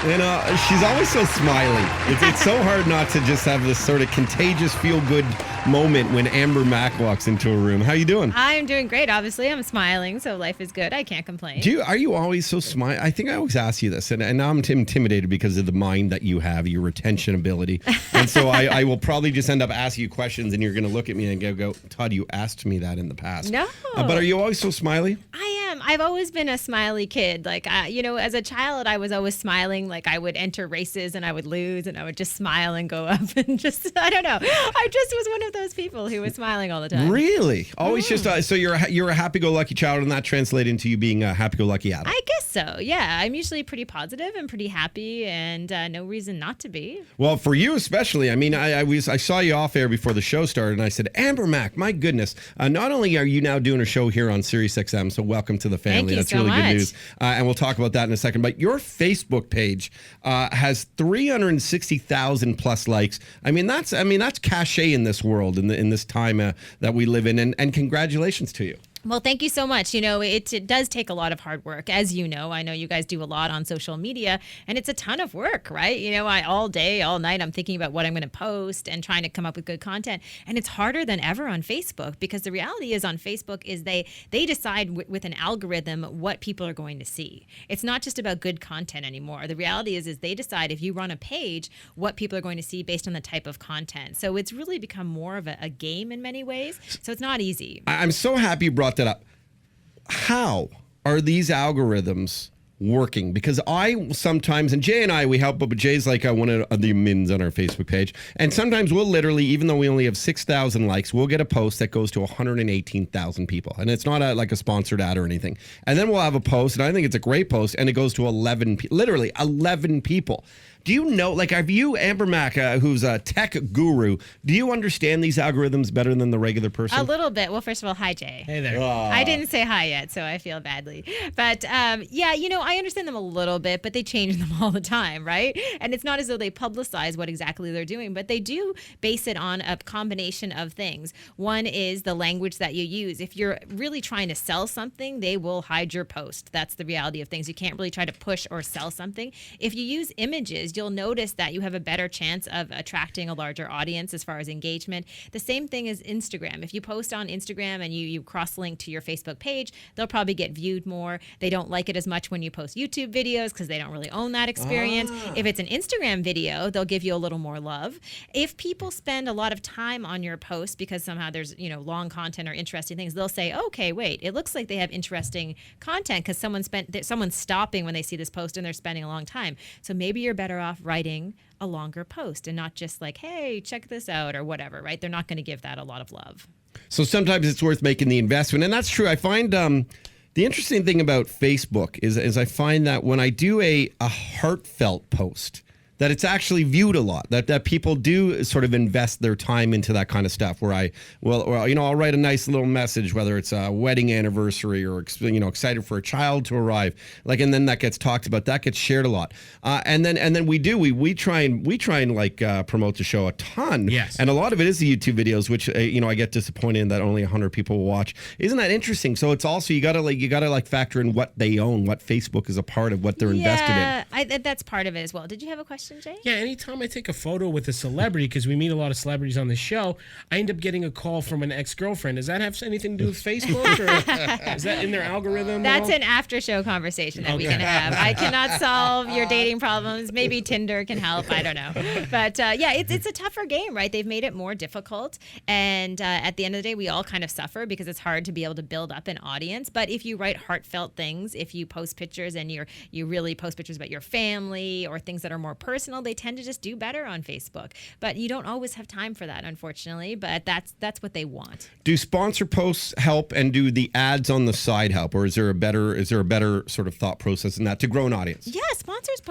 She's always so smiley. It's so hard not to just have this sort of contagious feel-good moment when Amber Mac walks into a room. How you doing? I'm doing great. Obviously, I'm smiling, so life is good. I can't complain. Are you always so smiley? I think I always ask you this, and now I'm intimidated because of the mind that you have, your retention ability. And so I will probably just end up asking you questions, and you're going to look at me and go, Todd, you asked me that in the past. No. But are you always so smiley? I am. I've always been a smiley kid. Like, as a child, I was always smiling. Like, I would enter races and I would lose, and I would just smile and go up and just, I don't know. I just was one of those people who was smiling all the time. Really? Always just, so you're a happy-go-lucky child, and that translates into you being a happy-go-lucky adult? I guess so, yeah. I'm usually pretty positive and pretty happy, and no reason not to be. Well, for you especially. I mean, I saw you off air before the show started, and I said, Amber Mac, my goodness. Not only are you now doing a show here on SiriusXM, so welcome to the family. Thank you That's so really much. good news. And we'll talk about that in a second. But your Facebook page has 360,000 plus likes. I mean, that's cachet in this world, in this time that we live in. And congratulations to you. Well, thank you so much. It does take a lot of hard work. As you know, I know you guys do a lot on social media, and it's a ton of work, right? All day, all night, I'm thinking about what I'm going to post and trying to come up with good content. And it's harder than ever on Facebook, because the reality is on Facebook is they decide with an algorithm what people are going to see. It's not just about good content anymore. The reality is they decide, if you run a page, what people are going to see based on the type of content. So it's really become more of a game in many ways. So it's not easy. I'm so happy you brought that up. How are these algorithms working? Because I sometimes, and Jay and I, we help, but Jay's like one of the admins on our Facebook page. And sometimes we'll literally, even though we only have 6,000 likes, we'll get a post that goes to 118,000 people. And it's not like a sponsored ad or anything. And then we'll have a post, and I think it's a great post, and it goes to literally 11 people. Do you know, have you, Amber Mac, who's a tech guru, do you understand these algorithms better than the regular person? A little bit. Well, first of all, hi, Jay. Hey there. I didn't say hi yet, so I feel badly. But I understand them a little bit, but they change them all the time, right? And it's not as though they publicize what exactly they're doing, but they do base it on a combination of things. One is the language that you use. If you're really trying to sell something, they will hide your post. That's the reality of things. You can't really try to push or sell something. If you use images, you'll notice that you have a better chance of attracting a larger audience as far as engagement. The same thing as Instagram. If you post on Instagram and you cross-link to your Facebook page, they'll probably get viewed more. They don't like it as much when you post YouTube videos because they don't really own that experience. If it's an Instagram video, they'll give you a little more love. If people spend a lot of time on your post because somehow there's long content or interesting things, they'll say, okay, wait, it looks like they have interesting content because someone's stopping when they see this post and they're spending a long time. So maybe you're better off writing a longer post and not just like, hey, check this out or whatever, right? They're not going to give that a lot of love. So sometimes it's worth making the investment. And that's true. I find the interesting thing about Facebook is I find that when I do a heartfelt post, that it's actually viewed a lot, that people do sort of invest their time into that kind of stuff where I'll write a nice little message, whether it's a wedding anniversary or, excited for a child to arrive, and then that gets talked about, that gets shared a lot. And then we try and promote the show a ton. Yes. And a lot of it is the YouTube videos, which, I get disappointed in that only 100 people will watch. Isn't that interesting? So it's also, you gotta factor in what they own, what Facebook is a part of, what they're invested in. Yeah, that's part of it as well. Did you have a question, Jay? Yeah, anytime I take a photo with a celebrity, because we meet a lot of celebrities on the show, I end up getting a call from an ex-girlfriend. Does that have anything to do with Facebook? Or is that in their algorithm? That's an after-show conversation that we can have. I cannot solve your dating problems. Maybe Tinder can help. I don't know. But it's a tougher game, right? They've made it more difficult. And at the end of the day, we all kind of suffer because it's hard to be able to build up an audience. But if you write heartfelt things, if you post pictures and you really post pictures about your family or things that are more personal, they tend to just do better on Facebook. But you don't always have time for that, unfortunately. But that's what they want. Do sponsor posts help, and do the ads on the side help, or is there a better sort of thought process in that to grow an audience? Yeah,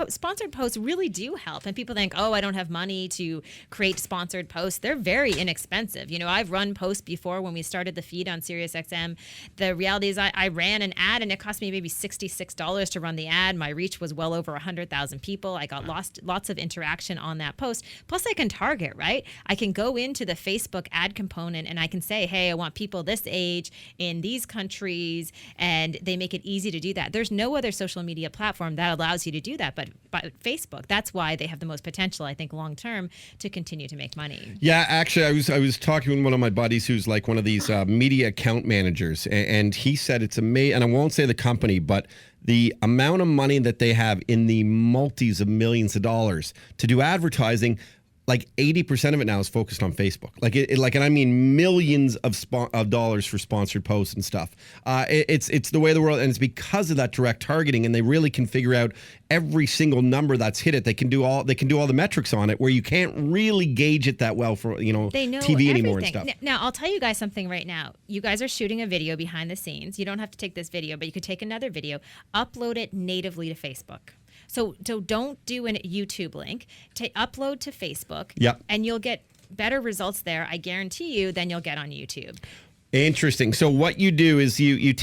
sponsored posts really do help. And people think, oh, I don't have money to create sponsored posts. They're very inexpensive. I've run posts before when we started the feed on SiriusXM. The reality is I ran an ad and it cost me maybe $66 to run the ad. My reach was well over 100,000 people. I got lots lots of interaction on that post. Plus, I can target, right? I can go into the Facebook ad component and I can say, hey, I want people this age in these countries, and they make it easy to do that. There's no other social media platform that allows you to do that, but Facebook. That's why they have the most potential, I think, long term to continue to make money. Yeah, actually, I was talking with one of my buddies who's like one of these media account managers, and he said it's amazing. And I won't say the company, but the amount of money that they have in the multis of millions of dollars to do advertising. Like 80% of it now is focused on Facebook. And I mean millions of dollars for sponsored posts and stuff. It's the way of the world, and it's because of that direct targeting. And they really can figure out every single number that's hit it. They can do all the metrics on it, where you can't really gauge it that well for they know TV anymore and stuff. Now I'll tell you guys something right now. You guys are shooting a video behind the scenes. You don't have to take this video, but you could take another video, upload it natively to Facebook. So don't do a YouTube link. Upload to Facebook, and you'll get better results there, I guarantee you, than you'll get on YouTube. Interesting. So what you do is you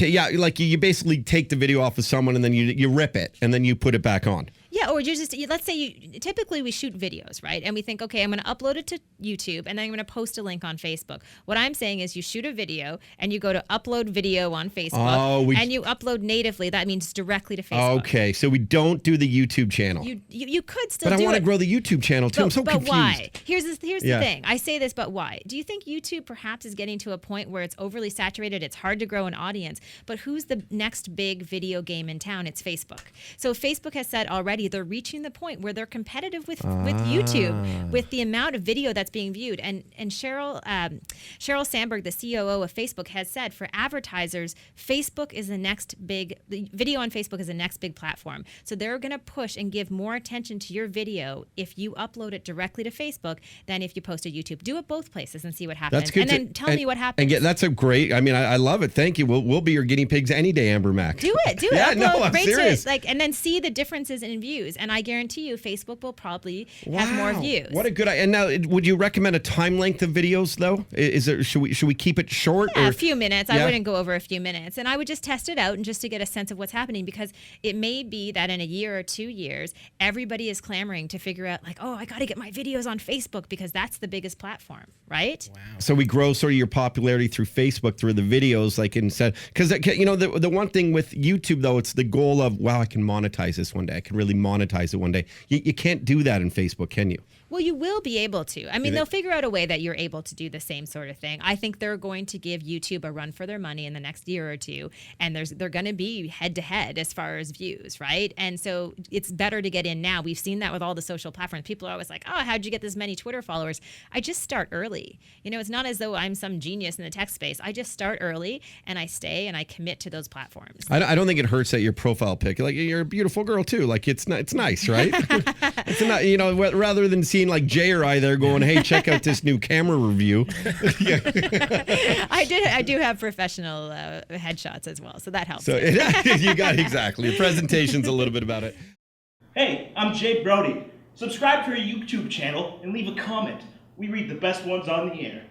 basically take the video off of someone and then you rip it and then you put it back on. Yeah, or let's say typically we shoot videos, right? And we think, okay, I'm going to upload it to YouTube and then I'm going to post a link on Facebook. What I'm saying is you shoot a video and you go to upload video on Facebook and you upload natively. That means directly to Facebook. Okay, so we don't do the YouTube channel. You could still do it. But I want to grow the YouTube channel too. I'm so confused. But why? Here's the thing. I say this, but why? Do you think YouTube perhaps is getting to a point where it's overly saturated? It's hard to grow an audience. But who's the next big video game in town? It's Facebook. So Facebook has said already they're reaching the point where they're competitive with YouTube, with the amount of video that's being viewed. And Sheryl Sandberg, the COO of Facebook, has said for advertisers, Facebook is the video on Facebook is the next big platform. So they're going to push and give more attention to your video if you upload it directly to Facebook than if you post to YouTube. Do it both places and see what happens. That's good. And then tell me what happens. And that's a great. I mean, I love it. Thank you. We'll be your guinea pigs any day, Amber Mac. Do it. Yeah, upload, no, I'm serious. And then see the differences in views. And I guarantee you, Facebook will probably have more views. What a good idea. And now, would you recommend a time length of videos, though? Should we keep it short? Yeah, a few minutes. I wouldn't go over a few minutes. And I would just test it out and just to get a sense of what's happening, because it may be that in a year or 2 years, everybody is clamoring to figure out, like, oh, I got to get my videos on Facebook because that's the biggest platform, right? Wow. So we grow sort of your popularity through Facebook, through the videos, like instead, because the one thing with YouTube, though, it's the goal of, wow, I can monetize this one day. I can really monetize it one day. You can't do that in Facebook, can you? Well, you will be able to. I mean, they'll figure out a way that you're able to do the same sort of thing. I think they're going to give YouTube a run for their money in the next year or two, and they're going to be head-to-head as far as views, right? And so it's better to get in now. We've seen that with all the social platforms. People are always like, oh, how'd you get this many Twitter followers? I just start early. It's not as though I'm some genius in the tech space. I just start early, and I stay, and I commit to those platforms. I don't think it hurts that your profile pic, like, you're a beautiful girl, too. Like, it's nice, right? It's not, rather than seeing like Jay or I there going, hey, check out this new camera review. I do have professional headshots as well, so that helps. So you got exactly. The presentation's a little bit about it. Hey, I'm Jay Brody. Subscribe to our YouTube channel and leave a comment. We read the best ones on the air.